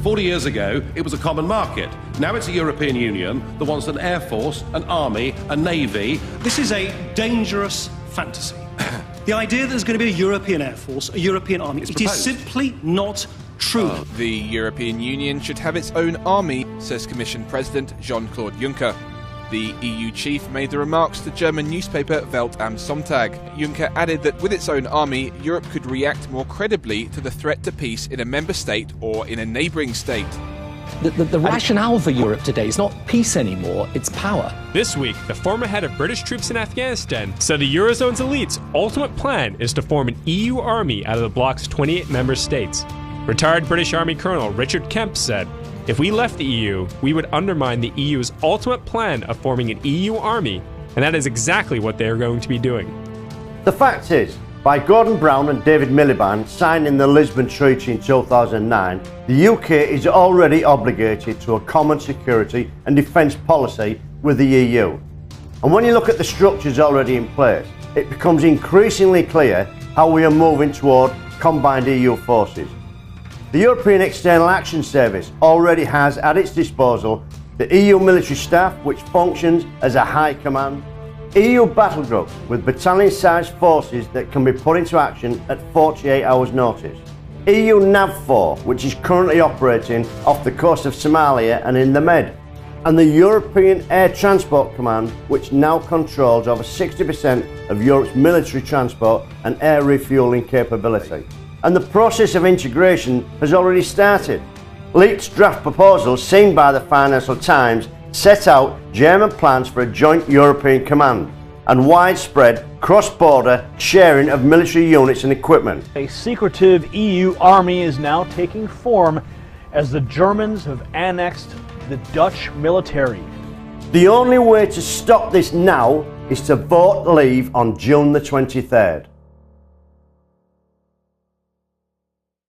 40 years ago, it was a common market. Now it's a European Union that wants an air force, an army, a navy. This is a dangerous fantasy. The idea that there's going to be a European air force, a European army, it is simply not true. The European Union should have its own army, says Commission President Jean-Claude Juncker. The EU chief made the remarks to German newspaper Welt am Sonntag. Juncker added that with its own army, Europe could react more credibly to the threat to peace in a member state or in a neighbouring state. The rationale for Europe today is not peace anymore, it's power. This week, the former head of British troops in Afghanistan said the Eurozone's elite's ultimate plan is to form an EU army out of the bloc's 28 member states. Retired British Army Colonel Richard Kemp said, "If we left the EU, we would undermine the EU's ultimate plan of forming an EU army, and that is exactly what they are going to be doing." The fact is, by Gordon Brown and David Miliband signing the Lisbon Treaty in 2009, the UK is already obligated to a common security and defence policy with the EU. And when you look at the structures already in place, it becomes increasingly clear how we are moving toward combined EU forces. The European External Action Service already has at its disposal the EU military staff, which functions as a high command, EU battle groups with battalion-sized forces that can be put into action at 48 hours notice, EU NAVFOR, which is currently operating off the coast of Somalia and in the Med, and the European Air Transport Command, which now controls over 60% of Europe's military transport and air refuelling capability. And the process of integration has already started. Leaked draft proposals seen by the Financial Times set out German plans for a joint European command and widespread cross-border sharing of military units and equipment. A secretive EU army is now taking form as the Germans have annexed the Dutch military. The only way to stop this now is to vote leave on June the 23rd.